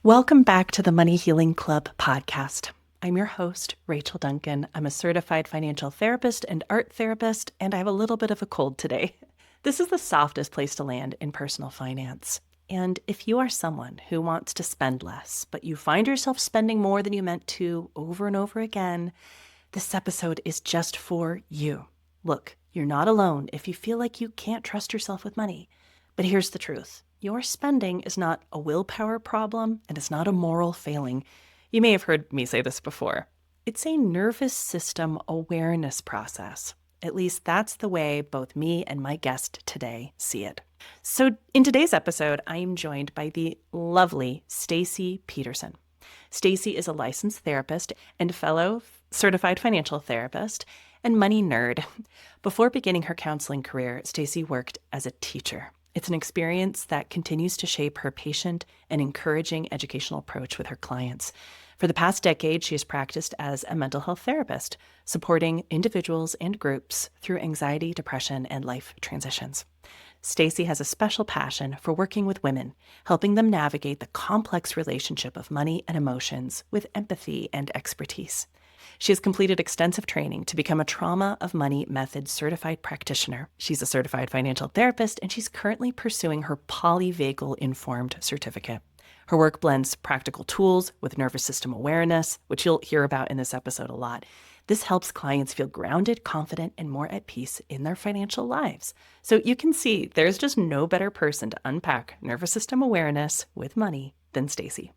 Welcome back to the Money Healing Club podcast. I'm your host, Rachel Duncan. I'm a certified financial therapist and art therapist, and I have a little bit of a cold today. This is the softest place to land in personal finance. And if you are someone who wants to spend less, but you find yourself spending more than you meant to over and over again, this episode is just for you. Look, you're not alone if you feel like you can't trust yourself with money. But here's the truth. Your spending is not a willpower problem, and it's not a moral failing. You may have heard me say this before. It's a nervous system awareness process. At least that's the way both me and my guest today see it. So in today's episode, I am joined by the lovely Stacy Peterson. Stacy is a licensed therapist and fellow certified financial therapist and money nerd. Before beginning her counseling career, Stacy worked as a teacher. It's an experience that continues to shape her patient and encouraging educational approach with her clients. For the past decade, she has practiced as a mental health therapist, supporting individuals and groups through anxiety, depression, and life transitions. Stacy has a special passion for working with women, helping them navigate the complex relationship of money and emotions with empathy and expertise. She has completed extensive training to become a trauma of money method certified practitioner. She's a certified financial therapist, and she's currently pursuing her polyvagal informed certificate. Her work blends practical tools with nervous system awareness, which you'll hear about in this episode a lot. This helps clients feel grounded, confident, and more at peace in their financial lives. So you can see there's just no better person to unpack nervous system awareness with money than Stacy.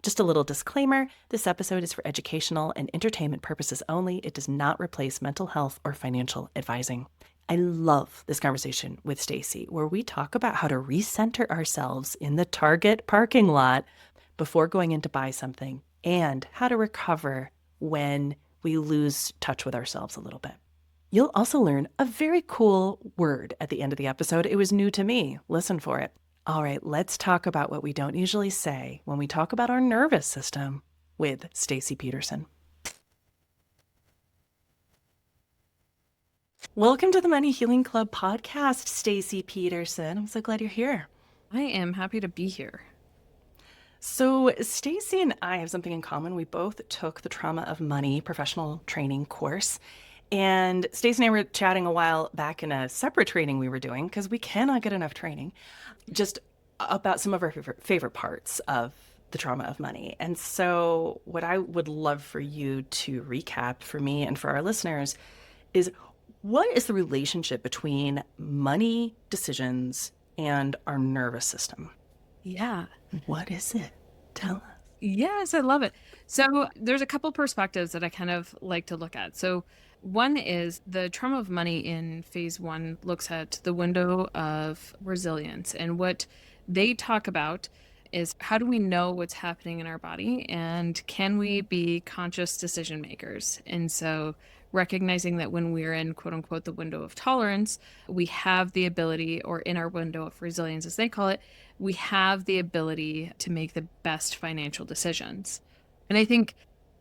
Just a little disclaimer, this episode is for educational and entertainment purposes only. It does not replace mental health or financial advising. I love this conversation with Stacy, where we talk about how to recenter ourselves in the Target parking lot before going in to buy something, and how to recover when we lose touch with ourselves a little bit. You'll also learn a very cool word at the end of the episode. It was new to me. Listen for it. All right, let's talk about what we don't usually say when we talk about our nervous system with Stacy Peterson. Welcome to the Money Healing Club podcast, Stacy Peterson. I'm so glad you're here. I am happy to be here. So Stacy and I have something in common. We both took the Trauma of Money professional training course. And Stacy and I were chatting a while back in a separate training we were doing, because we cannot get enough training, just about some of our favorite parts of the trauma of money. And so what I would love for you to recap for me and for our listeners is, what is the relationship between money decisions and our nervous system? Yeah. What is it? Tell us. Yes, I love it. So there's a couple perspectives that I kind of like to look at. So one is the trauma of money in phase one looks at the window of resilience. And what they talk about is, how do we know what's happening in our body, and can we be conscious decision makers? And so recognizing that when we're in quote unquote the window of tolerance, we have the ability, or in our window of resilience as they call it, we have the ability to make the best financial decisions. And I think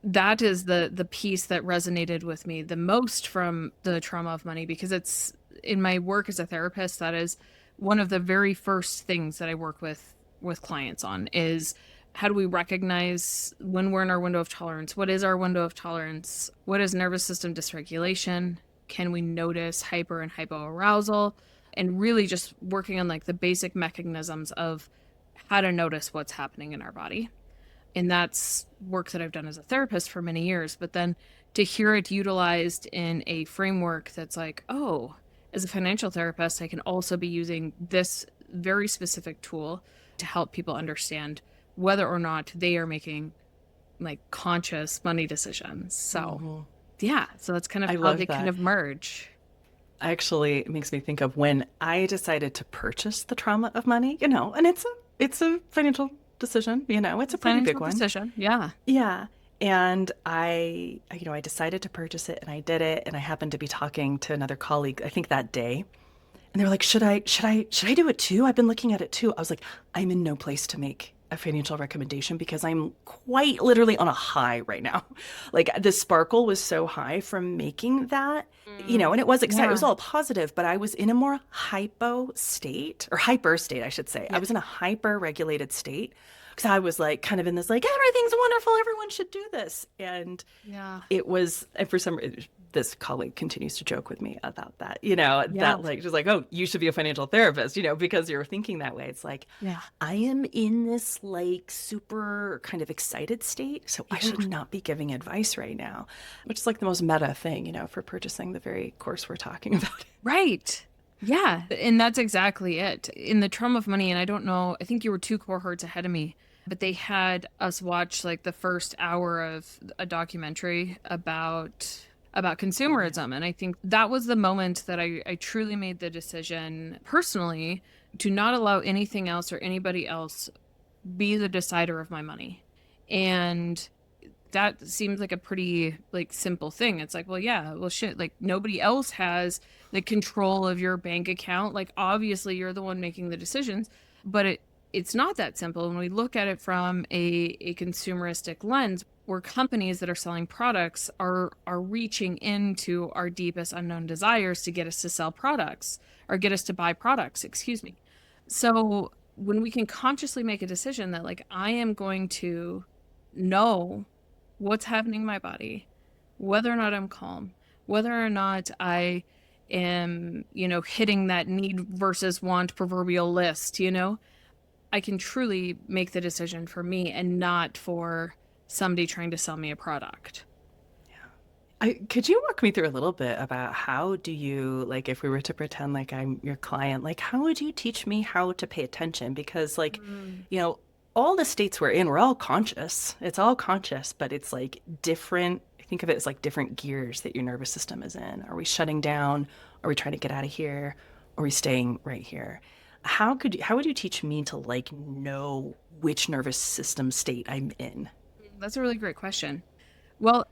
that is the piece that resonated with me the most from the trauma of money, because it's in my work as a therapist, that is one of the very first things that I work with clients on, is how do we recognize when we're in our window of tolerance? What is our window of tolerance? What is nervous system dysregulation? Can we notice hyper and hypoarousal? And really just working on like the basic mechanisms of how to notice what's happening in our body. And that's work that I've done as a therapist for many years. But then to hear it utilized in a framework that's like, oh, as a financial therapist, I can also be using this very specific tool to help people understand whether or not they are making like conscious money decisions. So yeah, so that's kind of how they kind of merge. Actually, it makes me think of when I decided to purchase the trauma of money, and it's a financial decision, it's a pretty big one. Decision. Yeah. Yeah. And I decided to purchase it, and I did it. And I happened to be talking to another colleague, I think that day. And they were like, should I do it too? I've been looking at it too. I was like, I'm in no place to make a financial recommendation because I'm quite literally on a high right now. Like the sparkle was so high from making that, and it was exciting. It was Yeah. all positive, but I was in a more hyper state, I should say. I Yeah. was in a hyper regulated state because I was like kind of in this like, everything's wonderful. Everyone should do this. And Yeah. it was, and for some reason, this colleague continues to joke with me about that, Yeah. that like, just like, oh, you should be a financial therapist, because you're thinking that way. It's like, Yeah. I am in this like super kind of excited state. So I should not be giving advice right now, which is like the most meta thing, for purchasing the very course we're talking about. Right. Yeah. And that's exactly it. In the Trauma of Money, and I don't know, I think you were 2 cohorts ahead of me, but they had us watch like the first hour of a documentary about consumerism. And I think that was the moment that I truly made the decision personally to not allow anything else or anybody else be the decider of my money. And that seems like a pretty like simple thing. It's like, well, yeah, well, shit, like nobody else has the control of your bank account. Like obviously you're the one making the decisions, but it's not that simple. When we look at it from a consumeristic lens, where companies that are selling products are reaching into our deepest unknown desires to get us to sell products or get us to buy products, excuse me. So when we can consciously make a decision that like I am going to know what's happening in my body, whether or not I'm calm, whether or not I am, hitting that need versus want proverbial list, I can truly make the decision for me and not for somebody trying to sell me a product. Could you walk me through a little bit about how do you, like, if we were to pretend like I'm your client, like, how would you teach me how to pay attention? Because, like, all the states we're in, we're all conscious. It's all conscious, but it's like different. Think of it as like different gears that your nervous system is in. Are we shutting down? Are we trying to get out of here? Are we staying right here? How would you teach me to like know which nervous system state I'm in? That's a really great question. Well,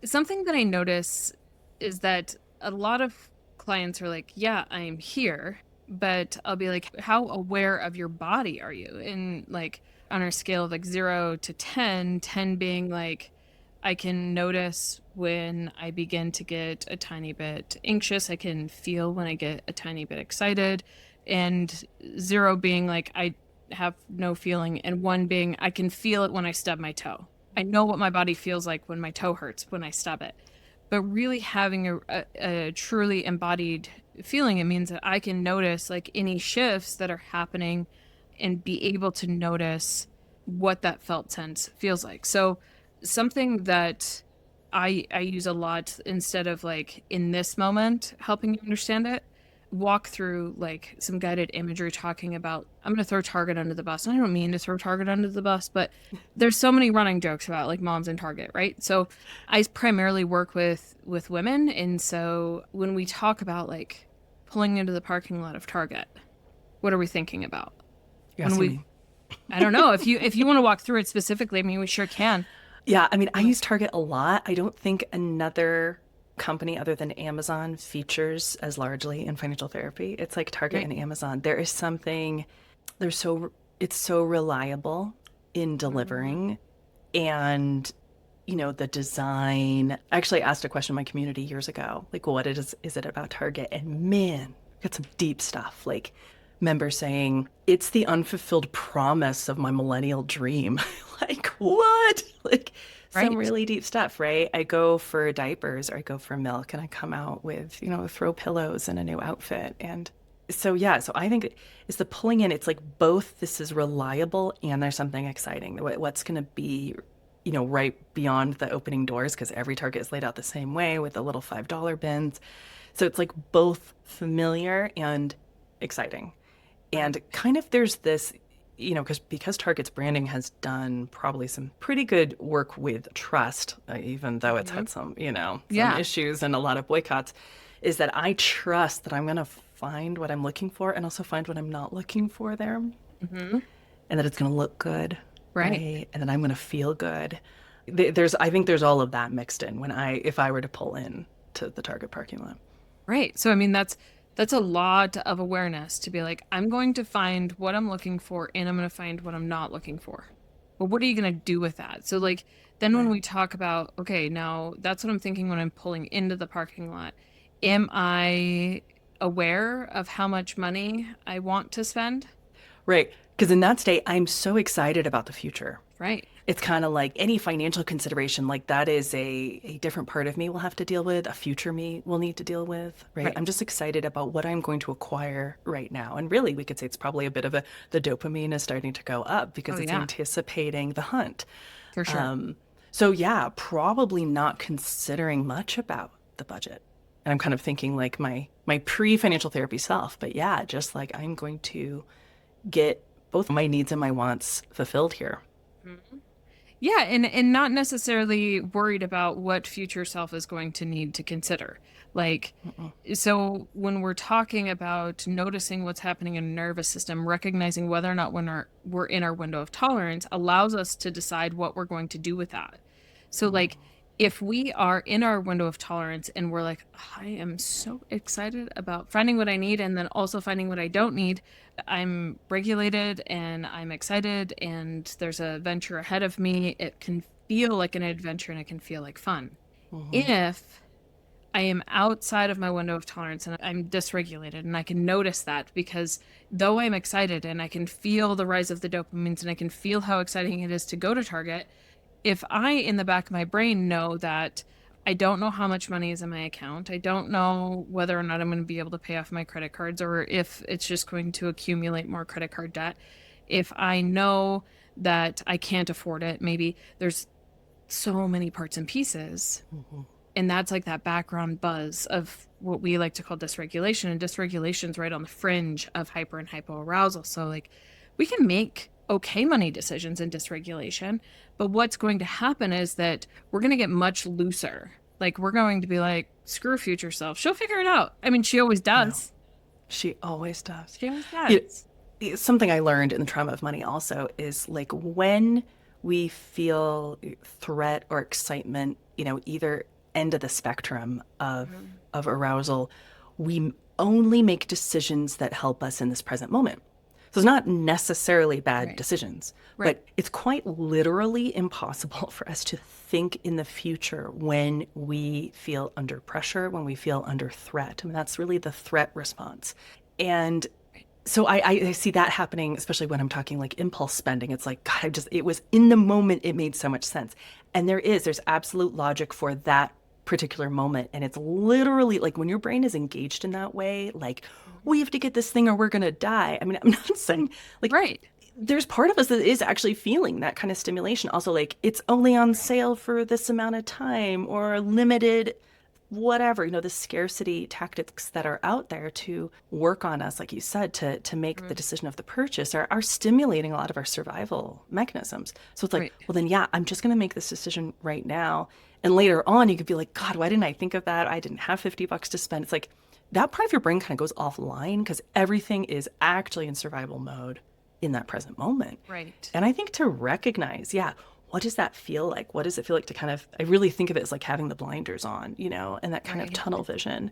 something that I notice is that a lot of clients are like, yeah, I'm here, but I'll be like, how aware of your body are you? And like on our scale of like 0 to 10, 10 being like, I can notice when I begin to get a tiny bit anxious. I can feel when I get a tiny bit excited. And 0 being like, I have no feeling. And 1 being, I can feel it when I stub my toe. I know what my body feels like when my toe hurts when I stub it. But really having a truly embodied feeling, it means that I can notice like any shifts that are happening and be able to notice what that felt sense feels like. So something that I use a lot, instead of like in this moment helping you understand it, walk through like some guided imagery talking about, I'm going to throw Target under the bus. And I don't mean to throw Target under the bus, but there's so many running jokes about like moms and Target, right? So I primarily work with women. And so when we talk about like pulling into the parking lot of Target, what are we thinking about? When we, I don't know if you want to walk through it specifically, I mean, we sure can. yeah, I mean, I use Target a lot. I don't think another company other than Amazon features as largely in financial therapy. It's like Target Right. and Amazon. There is something, it's so reliable in delivering. And, the design. I actually asked a question in my community years ago, like, what is it about Target? And man, got some deep stuff. Like members saying, it's the unfulfilled promise of my millennial dream. Like, what? Like, some Right. really deep stuff, right? I go for diapers or I go for milk and I come out with, throw pillows and a new outfit. And so, yeah, so I think it's the pulling in. It's like both this is reliable and there's something exciting. What's going to be, right beyond the opening doors, because every Target is laid out the same way with the little $5 bins. So it's like both familiar and exciting. And kind of there's this, because Target's branding has done probably some pretty good work with trust, even though it's had some, some Yeah. issues and a lot of boycotts, is that I trust that I'm going to find what I'm looking for and also find what I'm not looking for there. Mm-hmm. And that it's going to look good. Right. And then I'm going to feel good. I think there's all of that mixed in if I were to pull in to the Target parking lot. Right. So, I mean, that's That's a lot of awareness to be like, I'm going to find what I'm looking for and I'm going to find what I'm not looking for. But what are you going to do with that? So, like, then when Right. we talk about, okay, now that's what I'm thinking when I'm pulling into the parking lot. Am I aware of how much money I want to spend? Right. Because in that state, I'm so excited about the future. Right. It's kind of like any financial consideration, like that is a different part of me will have to deal with, a future me will need to deal with, right? Right. I'm just excited about what I'm going to acquire right now. And really, we could say it's probably a bit of the dopamine is starting to go up Oh, because it's yeah, anticipating the hunt. for sure. Um, so yeah, probably not considering much about the budget. And I'm kind of thinking like my pre-financial therapy self, but yeah, just like I'm going to get both my needs and my wants fulfilled here. Mhm. Yeah, and not necessarily worried about what future self is going to need to consider. Like, Mm-mm. so when we're talking about noticing what's happening in the nervous system, recognizing whether or not we're in our window of tolerance allows us to decide what we're going to do with that. So, like, if we are in our window of tolerance and we're like, I am so excited about finding what I need and then also finding what I don't need, I'm regulated and I'm excited and there's a venture ahead of me, it can feel like an adventure and it can feel like fun. Mm-hmm. If I am outside of my window of tolerance and I'm dysregulated, and I can notice that because though I'm excited and I can feel the rise of the dopamines and I can feel how exciting it is to go to Target, if I, in the back of my brain, know that I don't know how much money is in my account, I don't know whether or not I'm going to be able to pay off my credit cards or if it's just going to accumulate more credit card debt, if I know that I can't afford it, maybe there's so many parts and pieces. Mm-hmm. And that's like that background buzz of what we like to call dysregulation. And dysregulation's right on the fringe of hyper and hypoarousal. So, like, we can make okay money decisions in dysregulation, but what's going to happen is that we're going to get much looser. Like, we're going to be like, screw future self. She'll figure it out. I mean, she always No, does. she always does. She always You does. Something I learned in the trauma of money also is like when we feel threat or excitement, either end of the spectrum Mhm. of arousal, we only make decisions that help us in this present moment. So it's not necessarily bad Right. decisions, Right. but it's quite literally impossible for us to think in the future when we feel under pressure, when we feel under threat. I mean, that's really the threat response. And so I see that happening, especially when I'm talking like impulse spending. It's like, God, it was in the moment, it made so much sense. And there's absolute logic for that particular moment. And it's literally like when your brain is engaged in that way, like, Mhm. we have to get this thing or we're going to die. I mean, I'm not saying like, Right. there's part of us that is actually feeling that kind of stimulation. Also, like, it's only on sale for this amount of time or limited whatever, the scarcity tactics that are out there to work on us, like you said, to make the Mhm. decision of the purchase are stimulating a lot of our survival mechanisms. So it's like, Right. well, then, yeah, I'm just going to make this decision right now. And later on, you could be like, God, why didn't I think of that? I didn't have $50 to spend. It's like that part of your brain kind of goes offline because everything is actually in survival mode in that present moment. Right. And I think to recognize, yeah, what does that feel like? What does it feel like to kind of, I really think of it as like having the blinders on, and that kind of Right. tunnel vision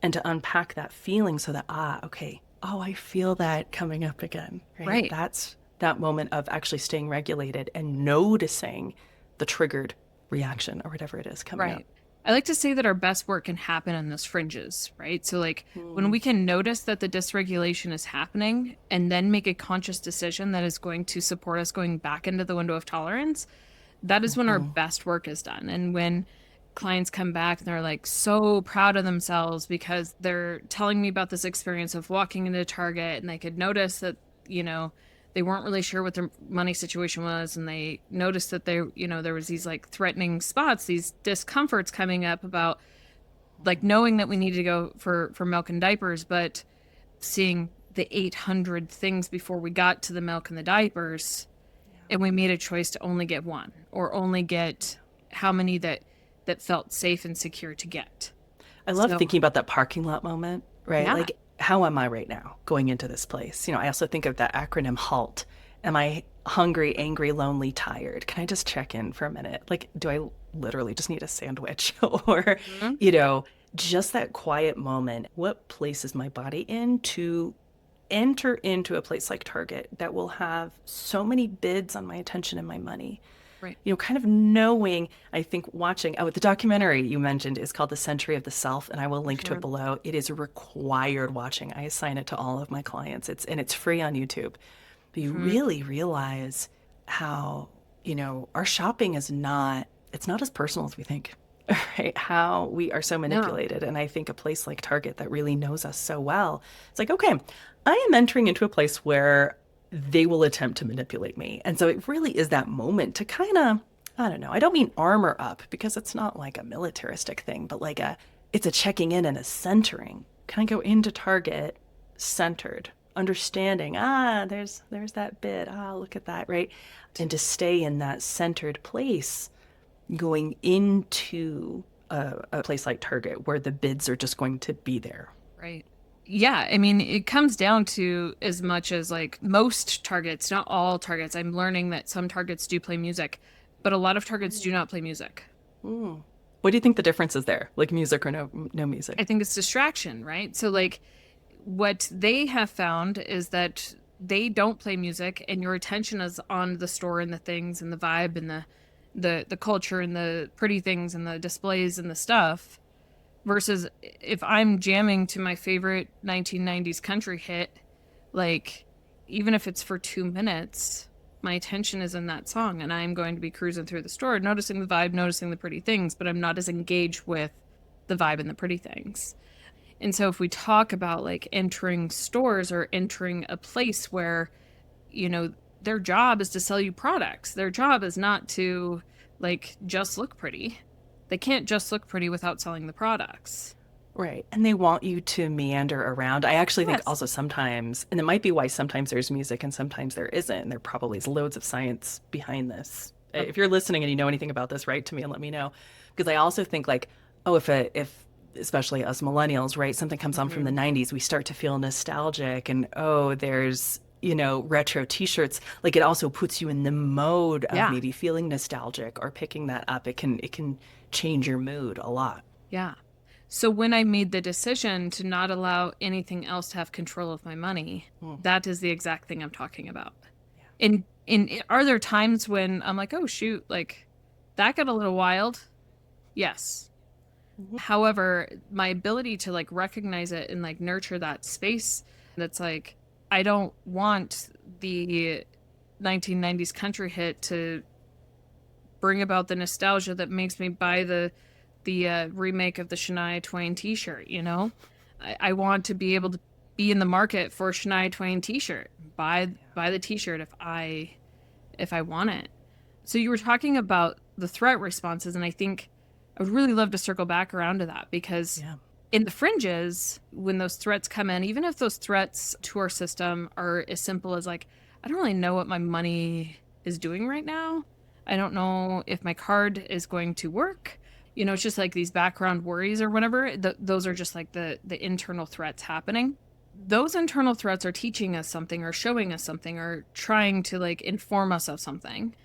and to unpack that feeling so that, okay, oh, I feel that coming up again, right? Right. That's that moment of actually staying regulated and noticing the triggered reaction or whatever it is coming up. Right. I like to say that our best work can happen on those fringes, right? So, like, when Mm, we can notice that the dysregulation is happening and then make a conscious decision that is going to support us going back into the window of tolerance, that is when our mhm. best work is done. And when clients come back and they're like so proud of themselves because they're telling me about this experience of walking into Target and they could notice that, you know, they weren't really sure what their money situation was and they noticed that there was these like threatening spots, these discomforts coming up about like knowing that we needed to go for milk and diapers, but seeing the 800 things before we got to the milk and the diapers, and we made a choice to only get one or only get how many that felt safe and secure to get. I love So, thinking about that parking lot moment, right? yeah. Like, how am I right now going into this place? I also think of that acronym HALT. Am I hungry, angry, lonely, tired? Can I just check in for a minute? Like, do I literally just need a sandwich? Or, Mhm. you know, just that quiet moment. What places my body in to enter into a place like Target that will have so many bids on my attention and my money? Right. Kind of knowing, I think watching, the documentary you mentioned is called The Century of the Self, and I will link to it Sure. below. It is required watching. I assign it to all of my clients. It's free on YouTube. But you Mhm. really realize how, our shopping it's not as personal as we think, right? How we are so No. manipulated. And I think a place like Target that really knows us so well, it's like, okay, I am entering into a place where they will attempt to manipulate me. And so it really is that moment to kind of, I don't know, I don't mean armor up because it's not like a militaristic thing, but it's a checking in and a centering. Can I go into Target centered, understanding, there's that bid. Look at that, right? And to stay in that centered place going into a place like Target where the bids are just going to be there. Right. Yeah, I mean, it comes down to as much as like most Targets, not all Targets. I'm learning that some Targets do play music, but a lot of Targets do not play music. Mm. What do you think the difference is there? Like music or no music? I think it's distraction, right? So like what they have found is that they don't play music and your attention is on the store and the things and the vibe and the culture and the pretty things and the displays and the stuff. Versus if I'm jamming to my favorite 1990s country hit, like even if it's for 2 minutes, my attention is in that song and I'm going to be cruising through the store, noticing the vibe, noticing the pretty things, but I'm not as engaged with the vibe and the pretty things. And so if we talk about like entering stores or entering a place where, their job is to sell you products, their job is not to like just look pretty. They can't just look pretty without selling the products. Right. And they want you to meander around. I actually think Yes. also sometimes, and it might be why sometimes there's music and sometimes there isn't, and there probably is loads of science behind this. Yep. If you're listening and you know anything about this, write to me and let me know. Because I also think like, if especially us millennials, right, something comes on from the Mhm. 90s, we start to feel nostalgic and there's retro t-shirts. Like it also puts you in the mode of Yeah. maybe feeling nostalgic or picking that up. It can change your mood a lot. Yeah. So when I made the decision to not allow anything else to have control of my money, Hmm. that is the exact thing I'm talking about. And are there times when I'm like, oh shoot, like that got a little wild? Yes. Mhm. However, my ability to like recognize it and like nurture that space that's like, I don't want the 1990s country hit to bring about the nostalgia that makes me buy the remake of the Shania Twain t-shirt, I want to be able to be in the market for a Shania Twain t-shirt. Buy the t-shirt if I want it. So you were talking about the threat responses, and I think I would really love to circle back around to that because Yeah. in the fringes, when those threats come in, even if those threats to our system are as simple as like, I don't really know what my money is doing right now. I don't know if my card is going to work. It's just like these background worries or whatever. Those are just like the internal threats happening. Those internal threats are teaching us something or showing us something or trying to like inform us of something.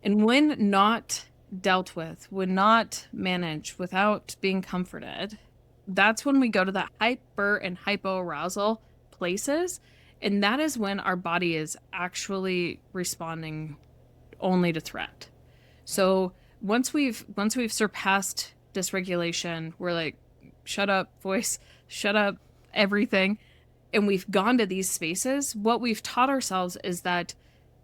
And when not dealt with, when not managed without being comforted, that's when we go to that hyper and hypoarousal places. And that is when our body is actually responding only to threat. So once we've surpassed dysregulation, we're like, shut up, voice, shut up, everything. And we've gone to these spaces. What we've taught ourselves is that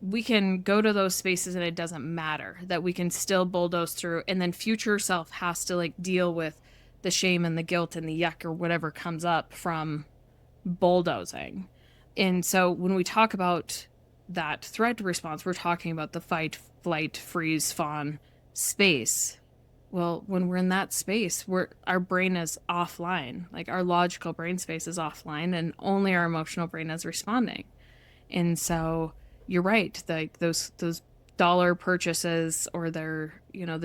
we can go to those spaces and it doesn't matter, that we can still bulldoze through. And then future self has to like deal with the shame and the guilt and the yuck or whatever comes up from bulldozing. And so when we talk about that threat response, we're talking about the fight, flight, freeze, fawn space. Well, when we're in that space, our brain is offline, like our logical brain space is offline, and only our emotional brain is responding. And so you're right, like those dollar purchases or the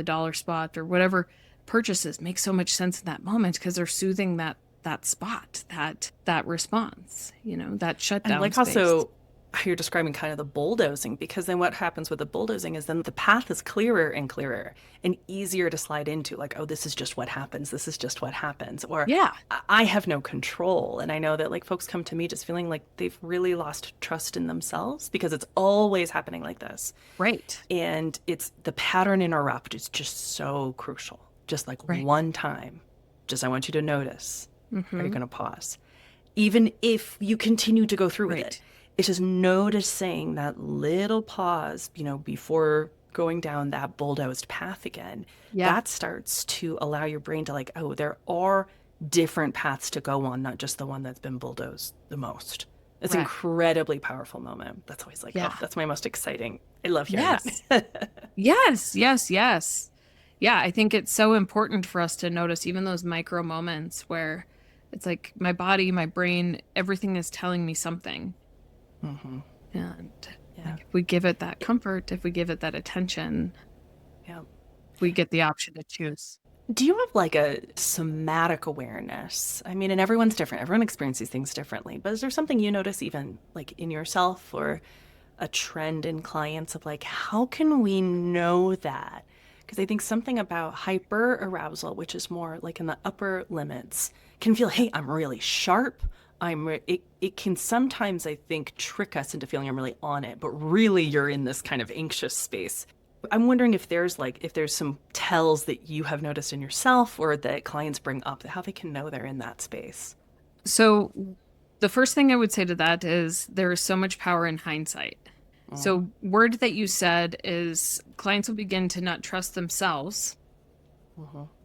dollar spot or whatever purchases make so much sense in that moment because they're soothing that spot, that response, that And shutdown like space. also, how you're describing kind of the bulldozing, because then what happens with the bulldozing is then the path is clearer and clearer and easier to slide into, like, oh, this is just what happens. This is just what happens. Or Yeah. I have no control. And I know that like folks come to me just feeling like they've really lost trust in themselves because it's always happening like this. Right. And it's the pattern interrupt is just so crucial. Just like one time, just I want you to notice. Are you going to pause? Even if you continue to go through with it, it's just noticing that little pause, before going down that bulldozed path again. Yeah. That starts to allow your brain to like, oh, there are different paths to go on, not just the one that's been bulldozed the most. It's an incredibly powerful moment. That's always like, oh, that's my most exciting. I love hearing that. Yes. Yeah, I think it's so important for us to notice even those micro moments where it's like my body, my brain, everything is telling me something. And like, if we give it that comfort, if we give it that attention, we get the option to choose. Do you have like a somatic awareness? I mean, and everyone's different. Everyone experiences things differently. But is there something you notice even like in yourself or a trend in clients of like, how can we know that? Because I think something about hyper arousal, which is more like in the upper limits, can feel, hey, I'm really sharp. It can sometimes, I think, trick us into feeling I'm really on it, but really you're in this kind of anxious space. I'm wondering if there's some tells that you have noticed in yourself or that clients bring up, how they can know they're in that space. So the first thing I would say to that is there is so much power in hindsight. So word that you said is clients will begin to not trust themselves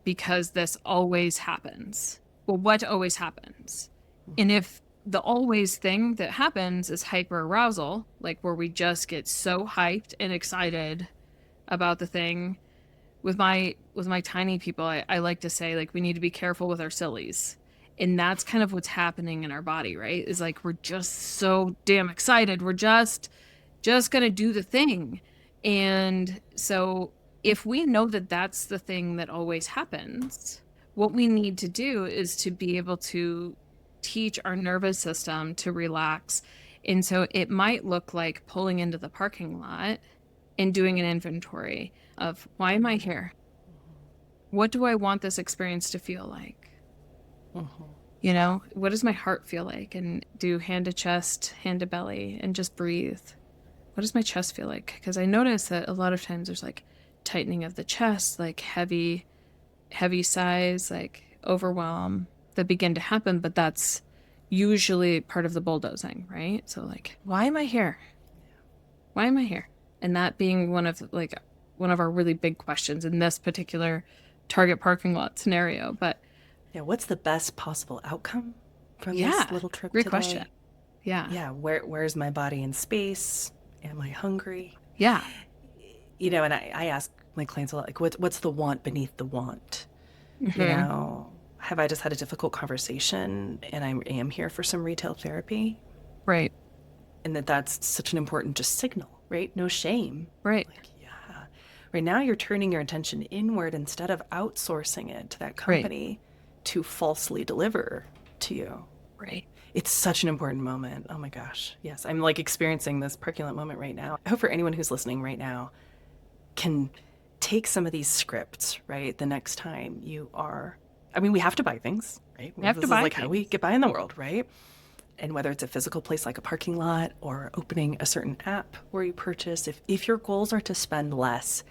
because this always happens. Well, what always happens? And if the always thing that happens is hyper arousal, like where we just get so hyped and excited about the thing, with my tiny people, I like to say, like, we need to be careful with our sillies. And that's kind of what's happening in our body, right? Is like we're just so damn excited. We're just going to do the thing. And so if we know that that's the thing that always happens, what we need to do is to be able to teach our nervous system to relax. And so it might look like pulling into the parking lot and doing an inventory of, why am I here? What do I want this experience to feel like? What does my heart feel like? And do hand to chest, hand to belly, and just breathe. What does my chest feel like? Because I notice that a lot of times there's like tightening of the chest, like heavy sighs, like overwhelm that begin to happen, but that's usually part of the bulldozing, right? So like, why am I here? Why am I here? And that being one of our really big questions in this particular target parking lot scenario. But what's the best possible outcome from this little trip great today? Question. Where's my body in space? Am I hungry? And I ask my clients a lot, like, what's the want beneath the want? Have I just had a difficult conversation and I am here for some retail therapy? Right. And that's such an important just signal, right? No shame. Right. Like, right now you're turning your attention inward instead of outsourcing it to that company to falsely deliver to you. Right. It's such an important moment. Oh my gosh. Yes. I'm like experiencing this parking lot moment right now. I hope for anyone who's listening right now can take some of these scripts, right? The next time you are, we have to buy things, right? We have to buy like how we get by in the world, right? And whether it's a physical place like a parking lot or opening a certain app where you purchase, if your goals are to spend less,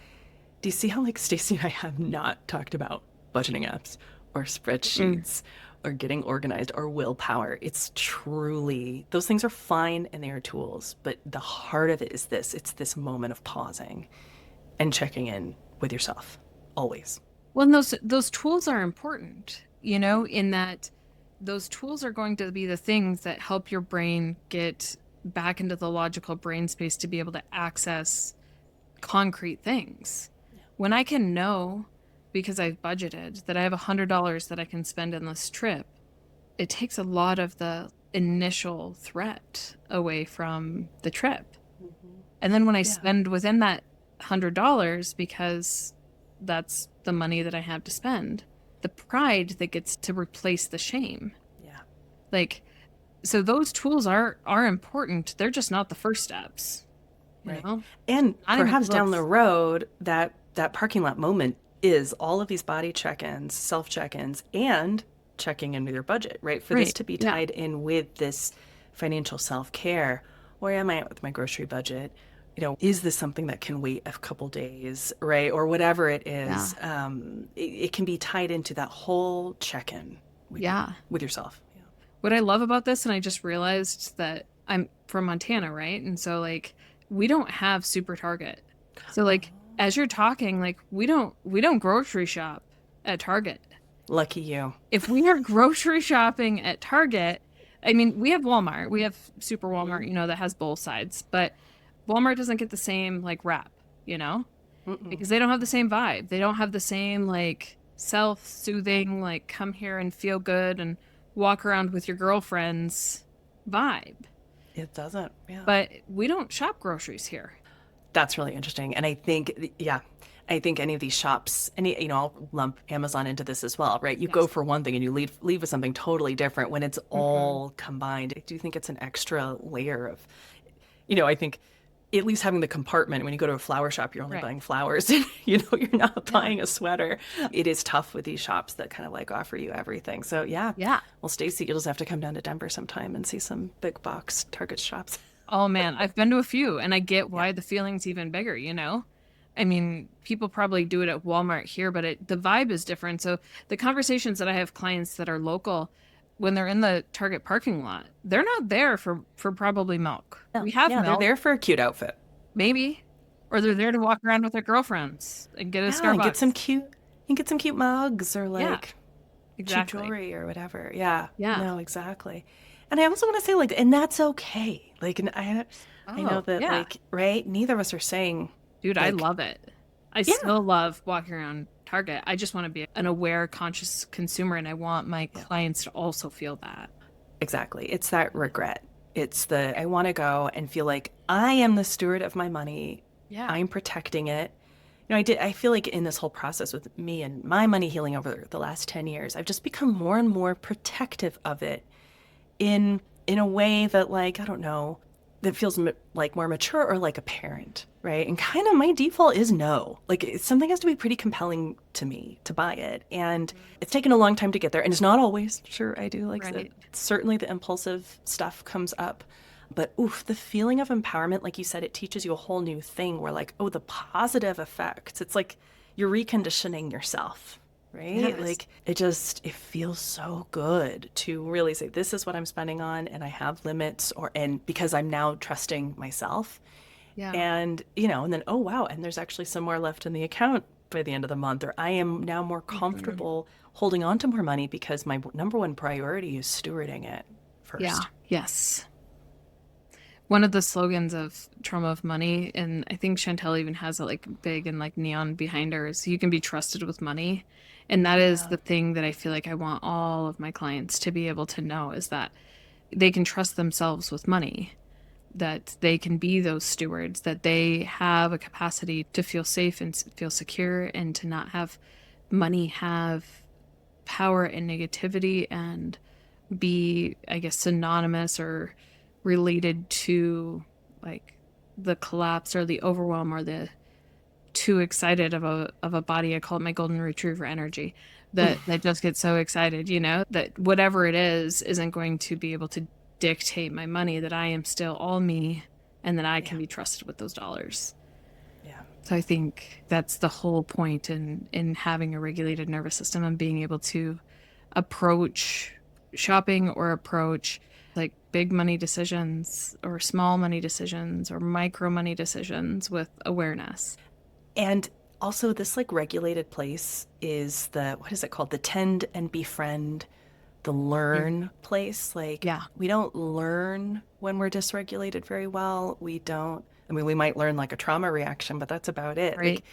do you see how like Stacy and I have not talked about budgeting apps or spreadsheets or getting organized or willpower? It's truly, those things are fine and they are tools, but the heart of it is it's this moment of pausing and checking in with yourself always. Well, and those tools are important, in that those tools are going to be the things that help your brain get back into the logical brain space to be able to access concrete things. When I can know, because I've budgeted, that I have $100 that I can spend on this trip, it takes a lot of the initial threat away from the trip. And then when I spend within that $100, because that's the money that I have to spend, the pride that gets to replace the shame. Yeah. Like, So those tools are important. They're just not the first steps, you Right. know? And Not even perhaps down the close. road, that parking lot moment is all of these body check-ins, self check-ins, and checking in with your budget, right? For this Right. to be Yeah. tied in with this financial self-care, where am I at with my grocery budget? Is this something that can wait a couple days, right? Or whatever it Yeah. is. It can be tied into that whole check-in with Yeah. with yourself. Yeah. What I love about this, and I just realized that I'm from Montana, right? And so like we don't have Super Target. So Oh, like as you're talking, like we don't grocery shop at Target. lucky you. If we are grocery shopping at Target, I mean, we have Walmart. We have Super Mhm. Walmart, that has both sides, but Walmart doesn't get the same like rap, you know? Mm-mm. Because they don't have the same vibe. They don't have the same like self-soothing, like come here and feel good and walk around with your girlfriends vibe. It doesn't. Yeah. But we don't shop groceries here. That's really interesting. And I think, yeah, I think any of these shops, I'll lump Amazon into this as well, right? You go Yes. for one thing and you leave with something totally different when it's Hmm. all combined. I do think it's an extra layer of, I think at least having the compartment when you go to a flower shop, you're only Right. buying flowers. You're not Yeah. buying a sweater. It is tough with these shops that kind of like offer you everything. So yeah, Yeah. well, Stacy, you'll just have to come down to Denver sometime and see some big box Target shops. Oh man, I've been to a few and I get Yeah. why the feeling's even bigger, you know? I mean, people probably do it at Walmart here, but the vibe is different. So the conversations that I have clients that are local, when they're in the Target parking lot, they're not there for probably milk. Yeah. We have Yeah, they're milk, there for a cute outfit. maybe, or they're there to walk around with their girlfriends and get a Yeah, and get some Starbucks. cute and get some cute mugs or Yeah, like cute exactly. jewelry or whatever. Yeah. Yeah. No, exactly. And I also want to say like and that's okay. Like and I know Oh, that yeah. like right, neither of us are saying Dude, I like love it. I yeah. still love walking around Target. I just want to be an aware, conscious consumer, and I want my Yeah. clients to also feel that. Exactly. It's that regret. It's the I want to go and feel like I am the steward of my money. Yeah. I'm protecting it. I feel like in this whole process with me and my money healing over the last 10 years, I've just become more and more protective of it in a way that like I don't know that feels like more mature or like a parent, right? And kind of my default is no, like something has to be pretty compelling to me to buy it, and it's taken a long time to get there, and it's not always sure I do like Right. certainly the impulsive stuff comes up, but oof, the feeling of empowerment, like you said, it teaches you a whole new thing where like oh the positive effects, it's like you're reconditioning yourself, right? Yes. Like it feels so good to really say, this is what I'm spending on and I have limits and because I'm now trusting myself Yeah. and then, oh wow, and there's actually some more left in the account by the end of the month, or I am now more Mhm. comfortable holding on to more money because my number one priority is stewarding it Yeah. first. Yes. One of the slogans of Trauma of Money, and I think Chantel even has it like big and like neon behind her, is you can be trusted with money. And that is Yeah. the thing that I feel like I want all of my clients to be able to know is that they can trust themselves with money, that they can be those stewards, that they have a capacity to feel safe and feel secure and to not have money have power and negativity and be, I guess, synonymous or related to like the collapse or the overwhelm or the too excited of a body. I call it my golden retriever energy. That just gets so excited, that whatever it is isn't going to be able to dictate my money, that I am still all me and that I Yeah. can be trusted with those dollars. Yeah. So I think that's the whole point in having a regulated nervous system and being able to approach shopping or approach like big money decisions or small money decisions or micro money decisions with awareness. And also this like regulated place is the what is it called? The tend and befriend, the Mm. learn place. Like Yeah. we don't learn when we're dysregulated very well. We don't I mean we might learn like a trauma reaction, but that's about it. Right. Like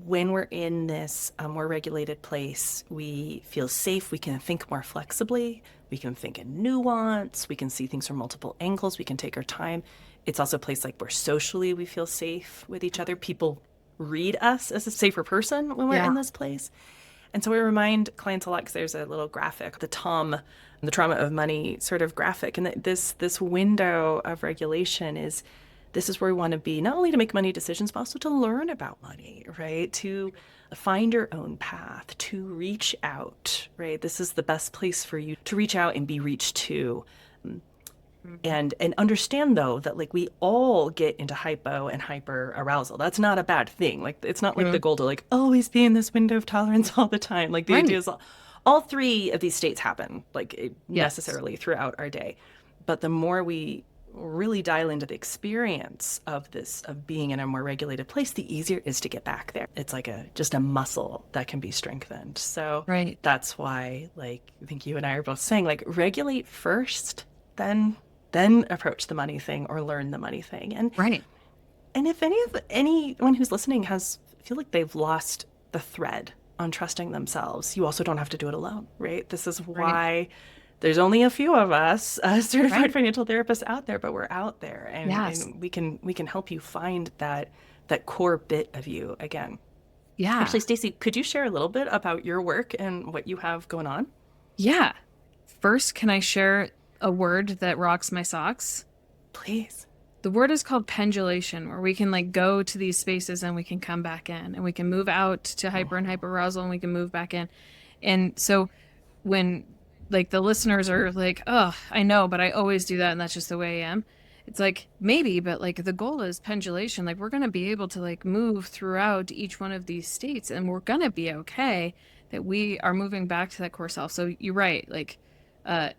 when we're in this more regulated place, we feel safe. We can think more flexibly. We can think in nuance. We can see things from multiple angles. We can take our time. It's also a place like where socially we feel safe with each other. People read us as a safer person when we're Yeah. in this place. And so we remind clients a lot because there's a little graphic, the trauma of money sort of graphic. And this window of regulation this is where we want to be, not only to make money decisions, but also to learn about money, right? To find your own path, to reach out, right? This is the best place for you to reach out and be reached to. And understand though that like we all get into hypo and hyper arousal. That's not a bad thing. Like it's not like the goal to like always be in this window of tolerance all the time. Like the idea is all three of these states happen like necessarily throughout our day. But the more we really dial into the experience of being in a more regulated place, the easier it is to get back there. It's like just a muscle that can be strengthened. So that's why like I think you and I are both saying like regulate first, then approach the money thing or learn the money thing. And and if anyone who's listening feel like they've lost the thread on trusting themselves, you also don't have to do it alone, right? This is why there's only a few of us certified financial therapists out there, but we're out there, and we can help you find that core bit of you again. Yeah. Actually, Stacy, could you share a little bit about your work and what you have going on? Yeah. First, can I share a word that rocks my socks? Please. The word is called pendulation, where we can like go to these spaces and we can come back in, and we can move out to hyper and hyper arousal and we can move back in. And so when like the listeners are like, oh, I know, but I always do that and that's just the way I am. It's like, maybe, but like the goal is pendulation. Like we're going to be able to like move throughout each one of these states, and we're going to be okay that we are moving back to that core self. So you're right. Like,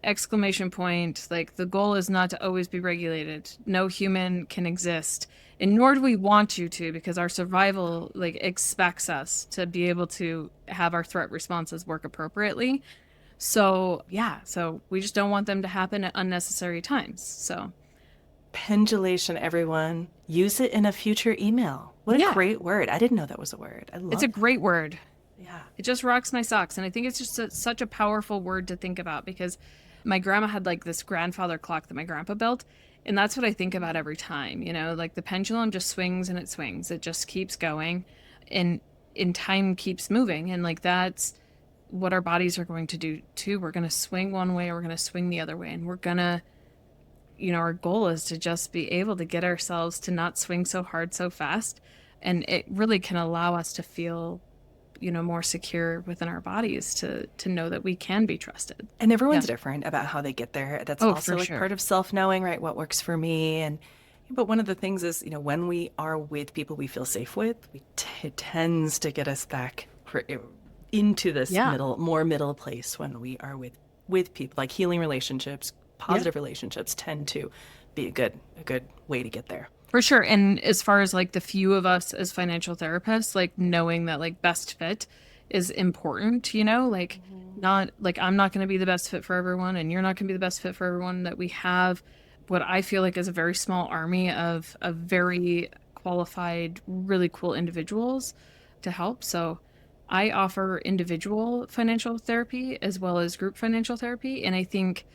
exclamation point, like the goal is not to always be regulated. No human can exist, and nor do we want you to, because our survival like expects us to be able to have our threat responses work appropriately. So so we just don't want them to happen at unnecessary times. So pendulation, everyone, use it in a future email. What a great word. I didn't know that was a word. It's a great word. Yeah. It just rocks my socks. And I think it's just such a powerful word to think about, because my grandma had like this grandfather clock that my grandpa built. And that's what I think about every time, you know, like the pendulum just swings and it swings. It just keeps going, and time keeps moving. And like, that's what our bodies are going to do too. We're going to swing one way or we're going to swing the other way. And we're going to, you know, our goal is to just be able to get ourselves to not swing so hard, so fast. And it really can allow us to feel, you know, more secure within our bodies, to know that we can be trusted. And everyone's different about how they get there. That's also like part of self-knowing, right? What works for me. But one of the things is, you know, when we are with people we feel safe with, it tends to get us back into this more middle place when we are with people. Like healing relationships, positive relationships tend to be a good way to get there. For sure. And as far as like the few of us as financial therapists, like knowing that like best fit is important, you know, like not like I'm not going to be the best fit for everyone, and you're not going to be the best fit for everyone. That we have what I feel like is a very small army of very qualified, really cool individuals to help. So I offer individual financial therapy as well as group financial therapy. And I think,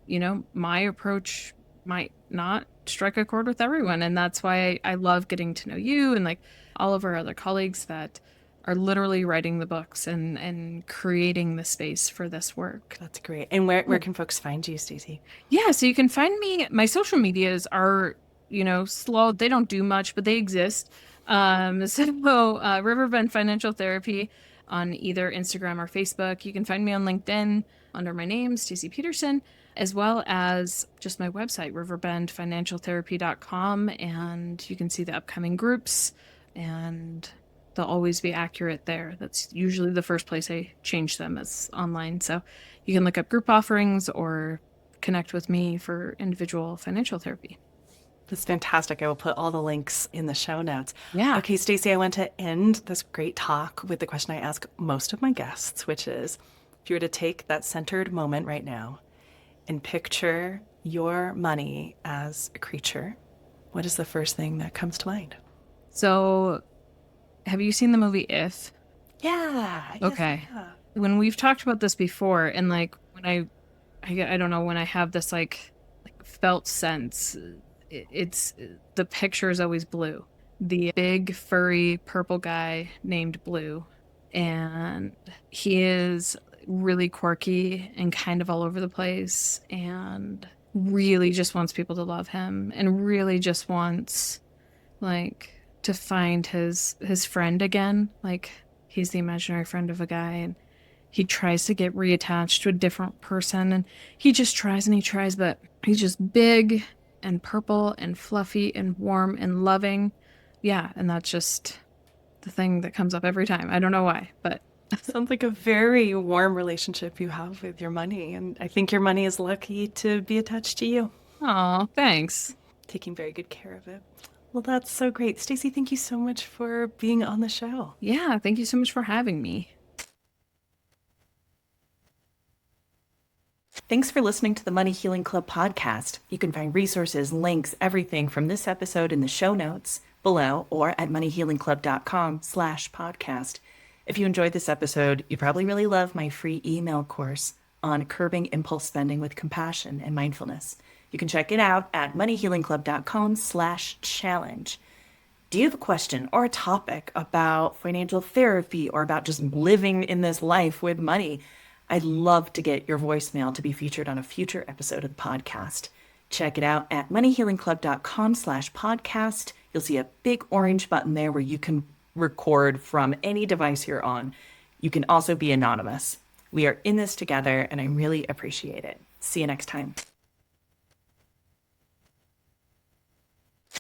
you know, my approach might not strike a chord with everyone. And that's why I love getting to know you and like all of our other colleagues that are literally writing the books and creating the space for this work. That's great. And where can folks find you, Stacy? Yeah, so you can find me. My social medias are, you know, slow. They don't do much, but they exist. Riverbend Financial Therapy on either Instagram or Facebook. You can find me on LinkedIn under my name, Stacy Peterson, as well as just my website, riverbendfinancialtherapy.com. And you can see the upcoming groups, and they'll always be accurate there. That's usually the first place I change them, is online. So you can look up group offerings or connect with me for individual financial therapy. That's fantastic. I will put all the links in the show notes. Yeah. Okay, Stacy, I want to end this great talk with the question I ask most of my guests, which is, if you were to take that centered moment right now and picture your money as a creature, what is the first thing that comes to mind? So, have you seen the movie If? Yeah. Okay. Yeah. When we've talked about this before, and like when I don't know, when I have this like felt sense, it's the picture is always blue. The big furry purple guy named Blue and he is really quirky and kind of all over the place and really just wants people to love him and really just wants like to find his friend again. Like he's the imaginary friend of a guy and he tries to get reattached to a different person and he just tries and he tries, but he's just big and purple and fluffy and warm and loving. Yeah, and that's just the thing that comes up every time. I don't know why, but Sounds like a very warm relationship you have with your money. And I think your money is lucky to be attached to you, oh, thanks. taking very good care of it. Well, that's so great. Stacy, thank you so much for being on the show. Yeah, thank you so much for having me. Thanks for listening to the Money Healing Club podcast. You can find resources, links, everything from this episode in the show notes below or at moneyhealingclub.com/podcast. If you enjoyed this episode, you probably really love my free email course on curbing impulse spending with compassion and mindfulness. You can check it out at moneyhealingclub.com/challenge. Do you have a question or a topic about financial therapy or about just living in this life with money? I'd love to get your voicemail to be featured on a future episode of the podcast. Check it out at moneyhealingclub.com/podcast. You'll see a big orange button there where you can record from any device you're on. You can also be anonymous. We are in this together, and I really appreciate it. See you next time.